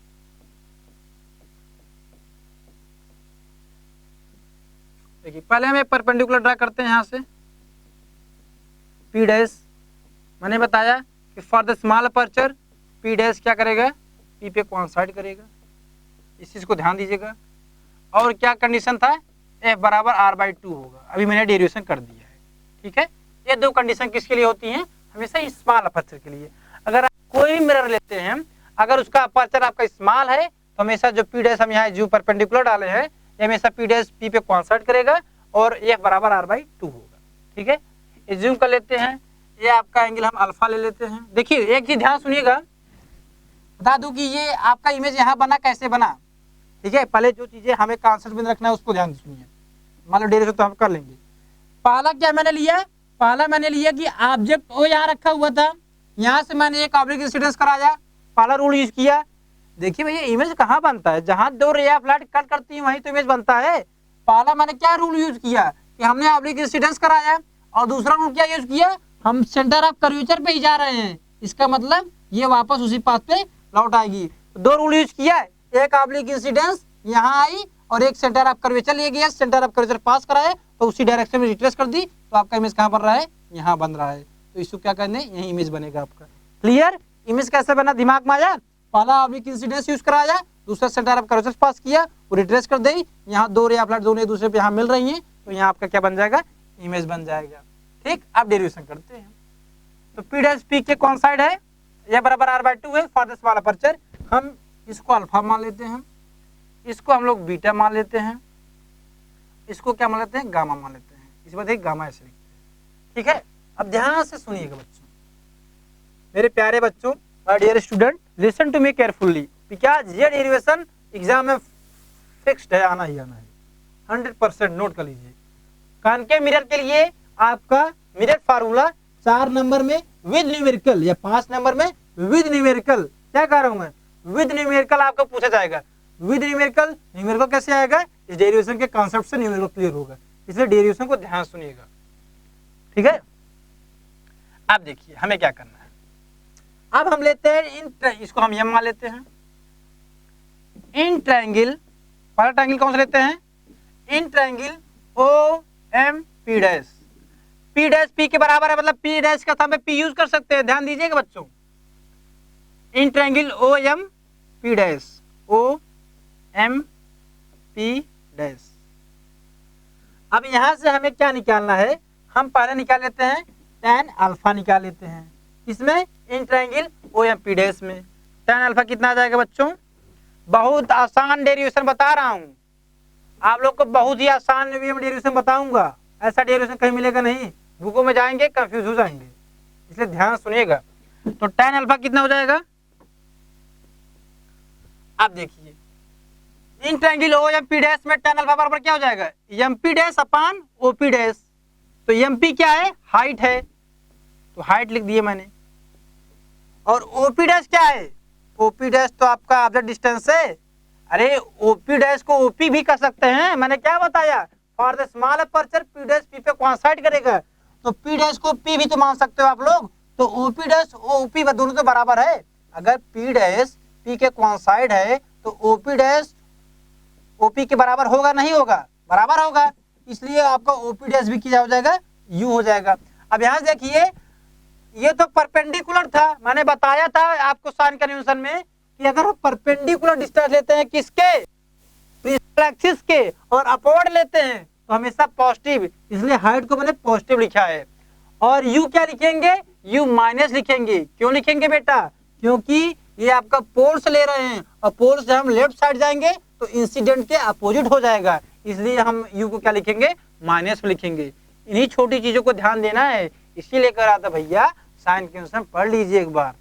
देखिए, पहले हम एक परपेंडिकुलर ड्रा करते हैं यहाँ से, पी डैश, मैंने बताया कि for the small aperture P dash क्या करेगा, पी पे कोइंसाइड करेगा, इस चीज को ध्यान दीजिएगा। और क्या कंडीशन था, एफ बराबर r/2 होगा, अभी मैंने डेरिवेशन कर दिया है, ठीक है। ये 2 कंडीशन किसके लिए होती हैं, हमेशा स्मॉल अपर्चर के लिए। अगर आप कोई भी मिरर लेते हैं, अगर उसका अपर्चर आपका स्मॉल है तो हमेशा जो पी डैश हम यहाँ जो परपेंडिकुलर डाले हैं, ये हमेशा पी डैश पी पे कोइंसाइड करेगा और एफ बराबर r/2 होगा, ठीक है। एज्यूम कर लेते हैं, ये आपका एंगल हम अल्फा ले लेते हैं। देखिए एक चीज ध्यान सुनिएगा, बता दूं कि ये आपका इमेज यहाँ बना कैसे बना, ठीक है। पहले जो चीजें हमें कॉन्सेप्ट में रखना है उसको ध्यान सुनिए, मान लो डेरिवेशन तो हम कर लेंगे। पहला क्या मैंने लिया, पहला मैंने लिया कि ऑब्जेक्ट वो यहाँ रखा हुआ था, यहाँ से मैंने एक ऑब्लिक इंसिडेंस कराया, पहला रूल यूज किया। देखिए भैया इमेज कहाँ बनता है, जहाँ 2 रे ऑफ लाइट कट करती है वहीं तो इमेज बनता है। पहला मैंने क्या रूल यूज किया कि हमने ऑब्लिक इंसिडेंस कराया, और दूसरा रूल क्या यूज किया, हम सेंटर ऑफ कर्वेचर पे ही जा रहे हैं, इसका मतलब ये वापस उसी पाथ पे लौट आएगी। 2 रूल यूज किया, एक ऑब्लिक इंसिडेंस यहाँ आई और एक सेंटर ऑफ कर्वेचर ले गया, सेंटर ऑफ कर्वेचर पास कराया तो उसी डायरेक्शन में रिट्रेस कर दी, तो आपका इमेज कहाँ बन रहा है, यहाँ बन रहा है। तो इसको क्या करने, यही इमेज बनेगा आपका। क्लियर, इमेज कैसे बना दिमाग में आया, पहला ऑब्लिक इंसिडेंस यूज कराया, दूसरा सेंटर ऑफ कर्वेचर पास किया, वो रिट्रेस कर दी, यहाँ 2 रे ऑफ लाइट दोनों एक दूसरे पे यहाँ मिल रही हैं, तो यहाँ आपका क्या बन जाएगा, इमेज बन जाएगा, ठीक। आप डेरिवेशन करते हैं, तो पी डैश पी के कौन साइड है, यह बराबर r/2 है फॉर द स्मॉल अपर्चर, हम इसको अल्फा मान लेते हैं, इसको हम लोग बीटा मान लेते हैं, इसको क्या मान लेते हैं, गामा मान लेते हैं, इस वजह से गामा ऐसे लिखते हैं। ठीक है, अब ध्यान से सुनिएगा बच्चों, मेरे प्यारे बच्चों, my dear student, listen to me carefully, because ये डेरिवेशन एग्जाम में फिक्स्ड है, आना ही आना है, 100% नोट कर लीजिए। कॉनकेव मिरर के लिए आपका मिरर फार्मूला 4 नंबर में विद न्यूमेरिकल या 5 नंबर में विद न्यूमेरिकल, क्या कह रहा हूं मैं, विद न्यूमेरिकल आपको पूछा जाएगा। विद न्यूमेरिकल, न्यूमेरिकल कैसे आएगा, इस डेरिवेशन के कॉन्सेप्ट से न्यूमेरिकल क्लियर होगा, इसलिए डेरिवेशन को ध्यान सुनिएगा। ठीक है, अब देखिए हमें क्या करना है। अब हम लेते हैं इसको हम यम मान लेते हैं, इन ट्रायंगल, पहला ट्रायंगल कौन सा लेते हैं, in triangle O M P dash, P dash P के बराबर है, मतलब पी डैश का हम पी यूज कर सकते हैं, ध्यान दीजिएगा बच्चों। In triangle O M P dash, O M P dash. अब यहां से हमें क्या निकालना है, हम पहले निकाल लेते हैं tan अल्फा निकाल लेते हैं, इसमें in triangle O M P dash में tan अल्फा कितना आ जाएगा बच्चों, बहुत आसान डेरिवेशन बता रहा हूं आप लोग को, बहुत ही आसान डेरिवेशन बताऊंगा, ऐसा डेरिवेशन कहीं मिलेगा नहीं, बुकों में जाएंगे कंफ्यूज हो जाएंगे, इसलिए ध्यान सुनिएगा। तो tan अल्फा कितना हो जाएगा, आप देखिए in triangle O M P dash में tan अल्फा बराबर क्या हो जाएगा, M P dash upon O P dash. तो एम पी क्या है, हाइट है, तो हाइट लिख दिए मैंने, और ओ पी डैश क्या है, ओ पी डैश तो आपका ऑब्जेक्ट डिस्टेंस है। अरे ओ पी डैश को ओ पी भी कर सकते हैं, मैंने क्या बताया, for the small aperture P dash P पे कोइंसाइड करेगा, तो पी डैश को पी भी तो मान सकते हो आप लोग, तो O P dash O P दोनों तो बराबर है, अगर पी डैश पी के कोइंसाइड है तो O P dash O P के बराबर होगा नहीं होगा, बराबर होगा, इसलिए आपका ओ पी डैश भी क्या हो जाएगा, यू हो जाएगा। अब यहाँ देखिए ये तो परपेंडिकुलर था, मैंने बताया था आपको साइन कन्वेंशन में कि अगर हम परपेंडिकुलर डिस्टेंस लेते हैं किसके, प्रिंसिपल एक्सिस के, और अपवर्ड लेते हैं तो हमेशा पॉजिटिव, इसलिए हाइट को मैंने पॉजिटिव लिखा है। और यू क्या लिखेंगे, यू माइनस लिखेंगे, क्यों लिखेंगे बेटा, क्योंकि ये आपका पोल से ले रहे हैं, और पोल से हम लेफ्ट साइड जाएंगे तो इंसिडेंट के अपोजिट हो जाएगा, इसलिए हम यू को क्या लिखेंगे, माइनस लिखेंगे। इन्हीं छोटी चीजों को ध्यान देना है, इसीलिए कह रहा था भैया साइन कन्वेंशन पढ़ लीजिए एक बार,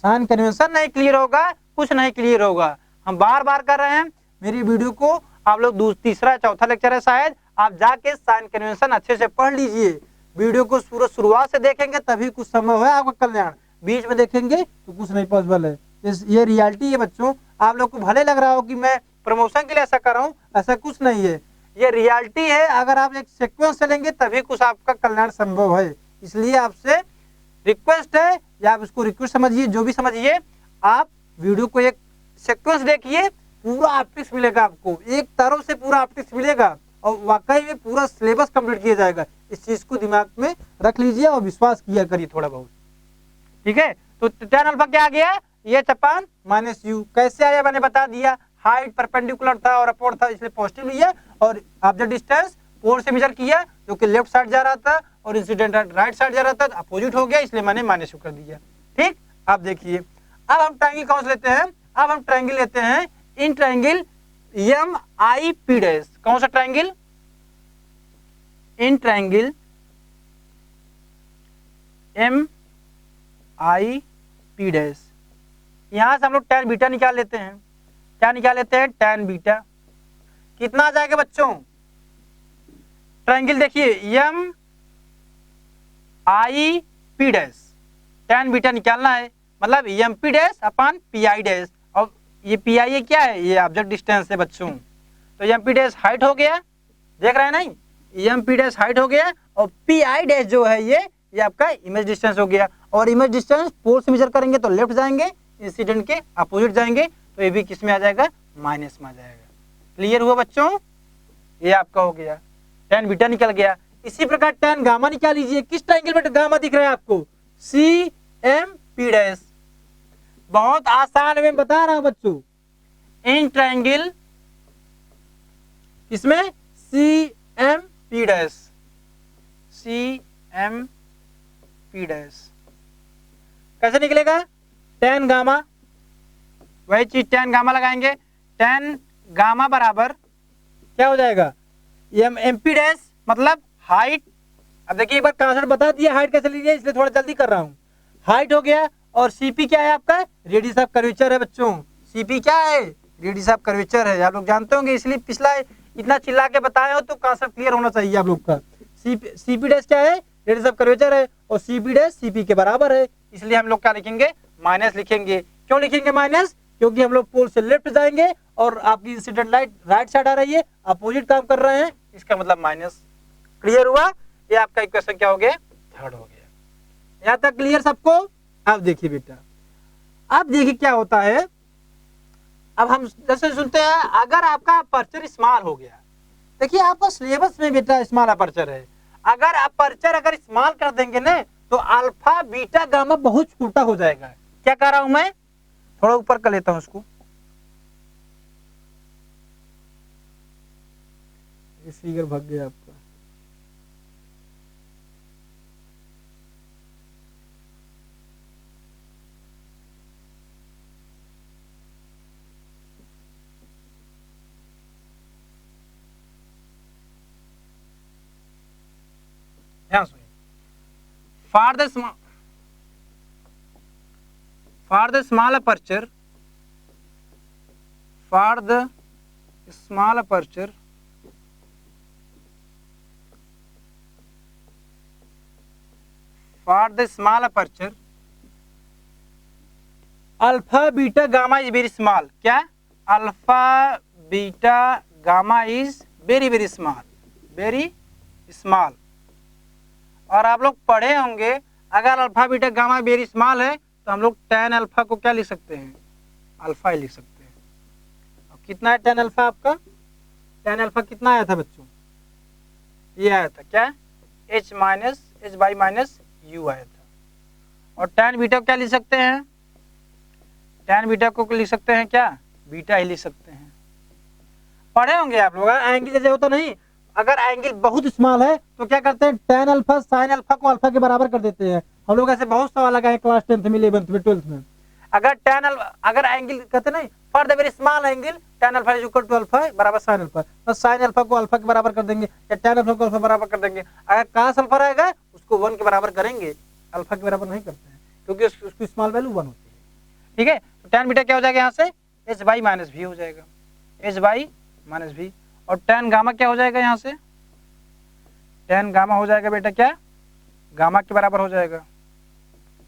साइन कन्वेंशन नहीं क्लियर होगा कुछ नहीं क्लियर होगा। हम बार बार कर रहे हैं, मेरी वीडियो को आप लोग तीसरा चौथा लेक्चर है शायद, आप जाके साइन कन्वेंशन अच्छे से पढ़ लीजिए, वीडियो को शुरुआत से देखेंगे तभी कुछ संभव है आपका कल्याण, बीच में देखेंगे तो कुछ नहीं पॉसिबल है। ये रियलिटी है बच्चों, आप लोग को भले लग रहा हो कि मैं प्रमोशन के लिए ऐसा कर रहा हूँ, ऐसा कुछ नहीं है, ये रियलिटी है। अगर आप एक सीक्वेंस से लेंगे तभी कुछ आपका कल्याण संभव है, इसलिए आपसे रिक्वेस्ट है, या आप इसको रिक्वेस्ट समझिए, जो भी समझिए, आप वीडियो को एक सीक्वेंस देखिए, पूरा ऑप्टिक्स मिलेगा आपको, एक तरफ से पूरा ऑप्टिक्स मिलेगा, और वाकई में पूरा सिलेबस कंप्लीट किया जाएगा। इस चीज को दिमाग में रख लीजिए और विश्वास किया करिए थोड़ा बहुत, ठीक है। तो tan अल्फा क्या आ गया, ये चपान माइनस यू, कैसे आया मैंने बता दिया, हाइट परपेंडिकुलर था और अपवर्ड था इसलिए पॉजिटिव लिया, और ऑब्जेक्ट डिस्टेंस पोल से मेजर किया जो कि लेफ्ट साइड जा रहा था और इंसिडेंट राइट साइड जा रहा था, अपोजिट हो गया इसलिए मैंने माइनस यू कर दिया। ठीक, आप देखिए अब हम ट्रायंगल कौन सा लेते हैं, अब हम ट्रायंगल लेते हैं in triangle M I P dash, कौन सा triangle, in triangle M I P dash. यहां से हम लोग tan बीटा निकाल लेते हैं, क्या निकाल लेते हैं, tan बीटा कितना आ जाएगा बच्चों, ट्रायंगल देखिए M I P dash, tan beta निकालना है, मतलब M P dash upon P I dash, और ये पी आई क्या है, ये ऑब्जेक्ट डिस्टेंस है बच्चों, तो एम पी डैश हाइट हो गया, देख रहे हैं नहीं, एम पी डैश हाइट हो गया, और पी आई डैश जो है ये आपका इमेज डिस्टेंस हो गया, और इमेज डिस्टेंस पोल से मेजर करेंगे तो लेफ्ट जाएंगे, इंसिडेंट के अपोजिट जाएंगे, तो ये भी किस में आ जाएगा, माइनस में आ जाएगा। क्लियर हुआ बच्चों, ये आपका हो गया, tan बीटा निकल गया। इसी प्रकार tan गामा निकाल लीजिए, किस ट्रायंगल में गामा दिख रहा है आपको, सी एम पी डैश, बहुत आसान में बता रहा हूं बच्चों, इन ट्रायंगल इसमें C M P dash, C M P dash कैसे निकलेगा, tan गामा, वही चीज tan गामा लगाएंगे, tan गामा बराबर क्या हो जाएगा, एम पी डैश मतलब हाइट, अब देखिए एक बार कांसेप्ट बता दिया हाइट कैसे लीजिए, इसलिए थोड़ा जल्दी कर रहा हूँ। हाइट हो गया, और सीपी क्या है आपका, रेडियस ऑफ कर्वेचर है बच्चों। सीपी क्या है, रेडियस ऑफ कर्वेचर है, आप लोग जानते होंगे, इसलिए पिछला इतना चिल्ला के बताए हो तो कांसेप्ट क्लियर होना चाहिए आप लोग का। सीपी डैश क्या है, रेडियस ऑफ कर्वेचर है, और सीपी डैश सीपी के बराबर है, इसलिए हम लोग क्या लिखेंगे, माइनस लिखेंगे। क्यों लिखेंगे माइनस, क्योंकि हम लोग पोल से लेफ्ट जाएंगे और आपकी इंसिडेंट लाइट राइट साइड आ रही है, अपोजिट काम कर रहे हैं, इसका मतलब माइनस। क्लियर हुआ, ये आपका इक्वेशन क्या हो गया, थर्ड हो गया। यहां तक क्लियर सबको। अब देखिए बेटा, अब देखिए क्या होता है, अब हम जैसे सुनते हैं अगर आपका अपर्चर स्मॉल हो गया, देखिए आपका सिलेबस में बेटा स्मॉल अपर्चर है, अगर अपर्चर अगर स्मॉल कर देंगे ना तो अल्फा बीटा गामा बहुत छोटा हो जाएगा। क्या कह रहा हूं मैं, थोड़ा ऊपर कर लेता हूं उसको, फिगर भाग गया आपका। ध्यान सुनिए, for the small aperture, for the small aperture for the small aperture alpha beta gamma is very small। क्या, alpha beta gamma is very very small, very small। और आप लोग पढ़े होंगे अगर alpha beta gamma very small है तो हम लोग tan अल्फा को क्या लिख सकते हैं, अल्फा ही लिख सकते हैं। अब कितना है tan अल्फा आपका, tan अल्फा कितना आया था बच्चों, ये आया था क्या, h minus H by minus you आया था। और tan बीटा को क्या लिख सकते हैं, tan बीटा को लिख सकते हैं क्या, बीटा ही लिख सकते हैं। पढ़े होंगे आप लोग, एंगल जैसे होता नहीं, अगर एंगल बहुत स्मॉल है तो क्या करते हैं, tan अल्फा sin अल्फा को अल्फा के बराबर कर देते हैं। हम लोग ऐसे बहुत सवाल लगाए क्लास 10th में, 11th में, 12th में। अगर एंगल कहते नहीं for the very small angle tan alpha is equal to alpha बराबर sin अल्फा, तो sin अल्फा को अल्फा के बराबर कर देंगे या tan अल्फा को अल्फा बराबर कर देंगे। अगर cos अल्फा रहेगा उसको 1 के बराबर करेंगे, अल्फा के बराबर नहीं करते हैं क्योंकि उसकी स्मॉल वैल्यू 1 होती है। ठीक है, तो tan बीटा क्या हो जाएगा यहाँ से, h बाई माइनस भी हो जाएगा, h बाई माइनस भी। और tan गामा क्या हो जाएगा यहाँ से, tan गामा हो जाएगा बेटा क्या, गामा के बराबर हो जाएगा,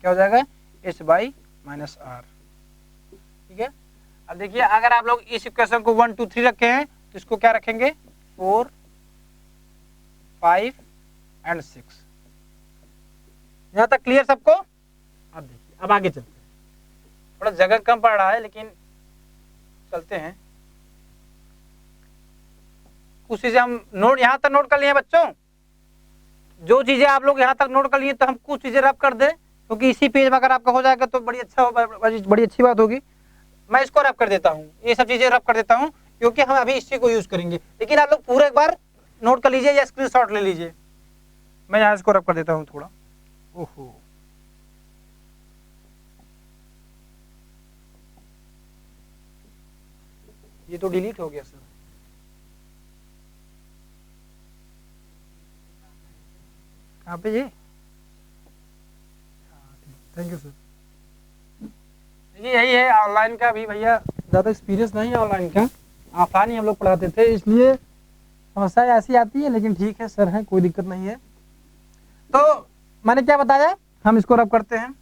क्या हो जाएगा, h बाई माइनस आर। ठीक है, अब देखिए अगर आप लोग इस इक्वेशन को 1 2 3 रखे हैं तो इसको क्या रखेंगे, 4 5 एंड 6। यहां तक क्लियर सबको। अब देखिए अब आगे चलते हैं, थोड़ा जगह कम पड़ रहा है लेकिन चलते हैं। कुछ चीजें हम नोट यहां तक नोट कर लिए बच्चों, जो चीजें आप लोग यहां तक नोट कर लिए तो हम कुछ चीजें रब कर दे, क्योंकि इसी पेज में अगर आपका हो जाएगा तो बड़ी अच्छी बात होगी। मैं इसको रब कर देता हूँ, ये सब चीजें रब कर देता हूँ क्योंकि हम अभी इसी को यूज करेंगे, लेकिन आप लोग पूरा एक बार नोट कर लीजिए या स्क्रीनशॉट ले लीजिए। मैं यहाँ इसको रब कर देता हूँ थोड़ा। ओहो, ये तो डिलीट हो गया सर। कहाँ पे ये, थैंक यू सर। यही है ऑनलाइन का भी भैया, ज़्यादा एक्सपीरियंस नहीं है ऑनलाइन का, ऑफलाइन ही हम लोग पढ़ाते थे इसलिए समस्या ऐसी आती है, लेकिन ठीक है सर है, कोई दिक्कत नहीं है। तो मैंने क्या बताया, हम इसको रब करते हैं।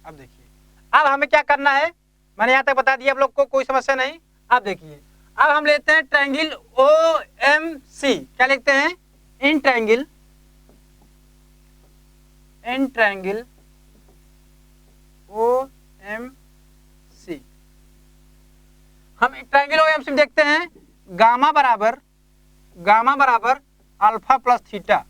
अब देखिए अब हमें क्या करना है, मैंने यहाँ तक बता दिया आप लोग को, कोई समस्या नहीं। अब देखिए अब हम लेते हैं ट्रायंगल OMC, क्या लिखते हैं, इन ट्रायंगल OMC। हम ट्रायंगल OMC देखते हैं, गामा बराबर अल्फा प्लस थीटा।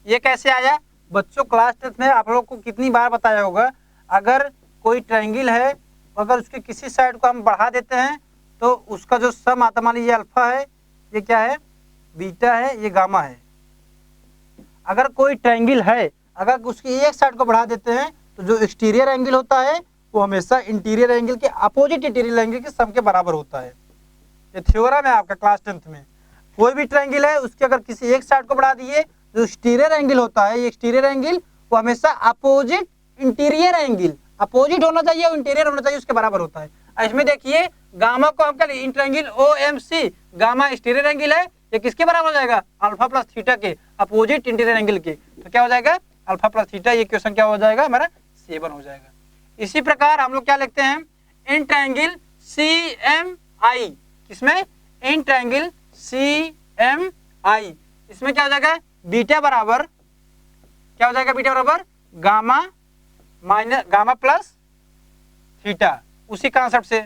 ये कैसे आया बच्चों, क्लास 10th में आप लोग को कितनी बार बताया होगा, अगर कोई ट्रायंगल है अगर उसके किसी साइड को हम बढ़ा देते हैं तो उसका जो सम आता, मान लीजिए अल्फा है, ये क्या है, बीटा है, ये गामा है। अगर कोई ट्रायंगल है, अगर उसकी एक साइड को बढ़ा देते हैं तो जो एक्सटीरियर एंगल होता है वो हमेशा इंटीरियर एंगल के अपोजिट इंटीरियर एंगल के सम के बराबर होता है। ये थ्योरम है आपका क्लास 10th में। कोई भी ट्रायंगल है उसके अगर किसी एक साइड को बढ़ा दिए, जो एक्सटीरियर एंगल होता है, ये एक्सटीरियर एंगल वो हमेशा अपोजिट इंटीरियर एंगल, अपोजिट होना चाहिए और इंटीरियर होना चाहिए, उसके बराबर होता है। इसमें देखिए गामा को हम क्या लिखें, इंटरएंगल OMC, गामा एक्सटीरियर एंगल है, ये किसके बराबर हो जाएगा, अल्फा प्लस थीटा के, अपोजिट इंटीरियर एंगल के। तो क्या हो जाएगा, अल्फा प्लस थीटा। ये क्वेश्चन क्या हो जाएगा हमारा, 7 हो जाएगा। इसी प्रकार हम लोग क्या लिखते हैं, इन ट्रायंगल CMI, किसमें, इन ट्रायंगल CMI, इसमें क्या हो जाएगा, बीटा बराबर क्या हो जाएगा, बीटा बराबर gamma minus gamma plus theta, उसी कॉन्सेप्ट से।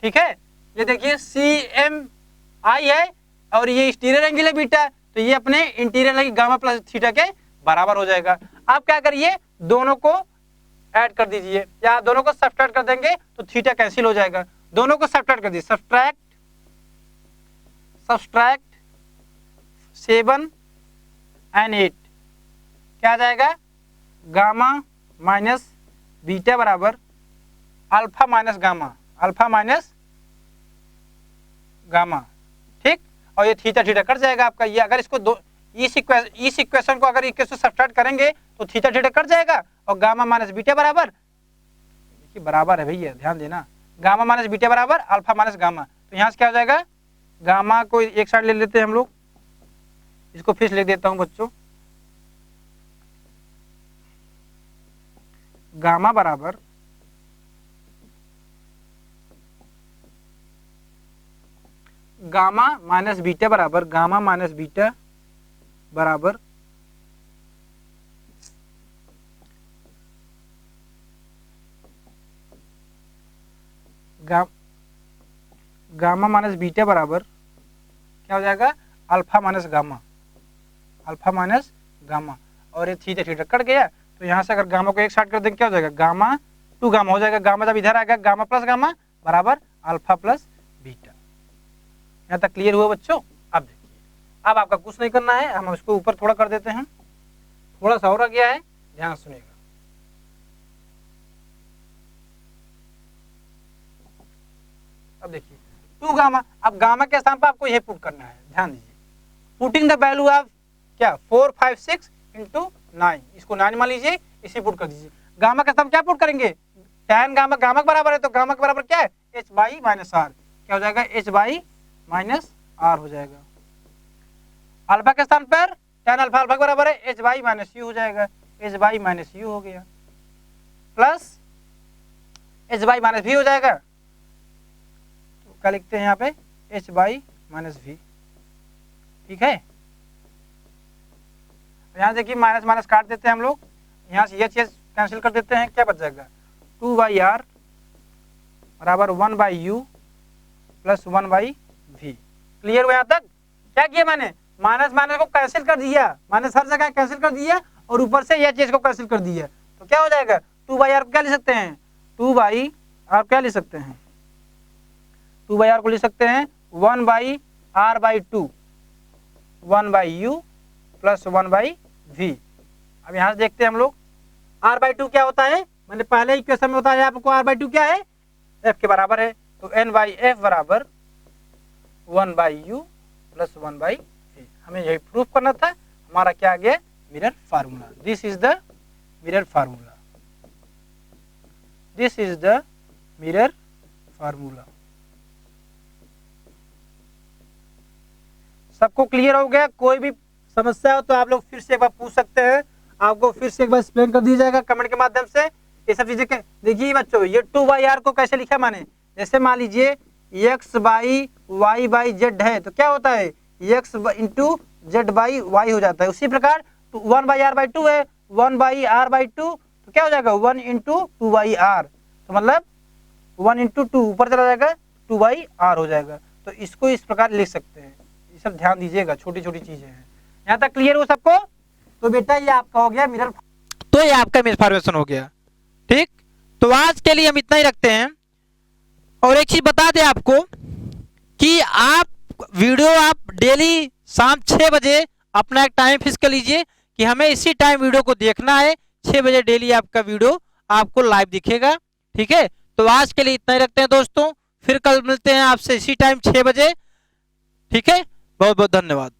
ठीक है, ये देखिए CMI है और ये एक्सटीरियर एंगल है बीटा, तो ये अपने interior angle gamma plus theta के बराबर हो जाएगा। आप क्या करिए, दोनों को ऐड कर दीजिए या दोनों को सब्ट्रैक्ट कर देंगे तो थीटा कैंसिल हो जाएगा। दोनों को सब्ट्रैक्ट कर दीजिए, सब्ट्रैक्ट 7 and 8 क्या आ जाएगा, गामा माइनस बीटा बराबर alpha minus gamma, alpha minus gamma. ठीक, और ये थीटा थीटा कट जाएगा आपका। ये अगर इसको दो इस इक्वेशन को अगर इक्वेशन सब्ट्रैक्ट करेंगे तो थीटा थीटा कट जाएगा और गामा माइनस बीटा बराबर, देखिए बराबर है भैया, ध्यान देना, गामा माइनस बीटा बराबर अल्फा माइनस गामा। तो यहाँ से क्या हो जाएगा, गामा को एक साइड ले लेते हैं हम लोग, इसको फिर लिख देता हूं बच्चों, गामा बराबर गामा माइनस बीटा बराबर गामा माइनस बीटा बराबर गामा माइनस बीटा बराबर क्या हो जाएगा, alpha minus gamma, alpha minus gamma. और ये थीटा थीटा कट गया, तो यहाँ से अगर गामा को एक साइड कर देंगे क्या हो जाएगा, गामा टू गामा हो जाएगा। गामा जब इधर आएगा गामा प्लस गामा बराबर अल्फा प्लस बीटा। यहाँ तक क्लियर हुआ बच्चों। अब देखिए, अब आपका कुछ नहीं करना है, हम इसको ऊपर थोड़ा कर देते हैं, थोड़ा सा और आ गया है, ध्यान सुनिएगा। अब देखिए 2 गामा, अब गामा के स्थान पर आपको यह पुट करना है, ध्यान दीजिए, पुटिंग द वैल्यू ऑफ क्या 4 5 6 इंटू 9, इसको 9 मान लीजिए, इसी पुट कर दीजिए। गामा के स्थान क्या पुट करेंगे, tan गामा, गामा के बराबर है तो गामा के बराबर क्या है, h बाई माइनस आर, क्या हो जाएगा, h बाई माइनस आर हो जाएगा। अल्फा के स्थान पर tan अल्फा, अल्फा के बराबर है h बाई माइनस यू हो जाएगा, h बाई माइनस यू हो गया, plus h by minus v हो जाएगा। तो क्या लिखते हैं यहाँ पे, h बाई माइनस v। ठीक है, यहाँ देखिए माइनस माइनस काट देते हैं हम लोग, यहाँ से एच कैंसिल कर देते हैं, क्या बच जाएगा, 2 बाई आर बराबर 1 by U plus 1 by V. Clear हुआ यहाँ तक। क्या किया मैंने, माइनस माइनस को कैंसिल कर दिया, माइनस हर जगह कैंसिल कर दिया और ऊपर से एच को कैंसिल कर दिया, तो क्या हो जाएगा, 2 बाई आर क्या ले सकते हैं, 2 बाई आर क्या ले सकते हैं, 2 बाई आर को ले सकते हैं 1 by R by 2, 1 by U plus 1 by V. अब यहाँ से देखते हैं हम लोग, r बाई 2 क्या होता है, मैंने पहले ही क्वेश्चन में बताया आपको, r बाई 2 क्या है, f के बराबर है, तो n बाई एफ बराबर 1 by U plus 1 by V. हमें यही प्रूफ करना था। हमारा क्या आ गया, mirror formula. This is the mirror formula, this is the mirror formula. सबको क्लियर हो गया। कोई भी समस्या हो तो आप लोग फिर से एक बार पूछ सकते हैं, आपको फिर से एक बार एक्सप्लेन कर दिया जाएगा कमेंट के माध्यम से। ये सब चीजें देखिए बच्चों, ये 2 बाई आर को कैसे लिखा मैंने, जैसे मान लीजिए x by Y by Z है तो क्या होता है, x into Z by Y हो जाता है। उसी प्रकार 1 बाई आर बाई 2 है, 1 बाई आर बाई 2 तो क्या हो जाएगा, 1 इंटू 2 बाई आर, तो मतलब 1 इंटू 2 ऊपर चला जाएगा 2 बाई आर हो जाएगा। तो इसको इस प्रकार लिख सकते हैं। ये सब ध्यान दीजिएगा, छोटी छोटी चीजें हैं। यहाँ तक क्लियर हो सबको। तो बेटा ये आपका हो गया मिरर, तो ये आपका मिरर फॉर्मेशन हो गया। ठीक, तो आज के लिए हम इतना ही रखते हैं। और एक चीज बता दें आपको कि आप वीडियो आप डेली शाम 6 बजे अपना एक टाइम फिक्स कर लीजिए कि हमें इसी टाइम वीडियो को देखना है। 6 बजे डेली आपका वीडियो आपको लाइव दिखेगा। ठीक है, तो आज के लिए इतना ही रखते हैं दोस्तों, फिर कल मिलते हैं आपसे इसी टाइम 6 बजे। ठीक है, बहुत बहुत धन्यवाद।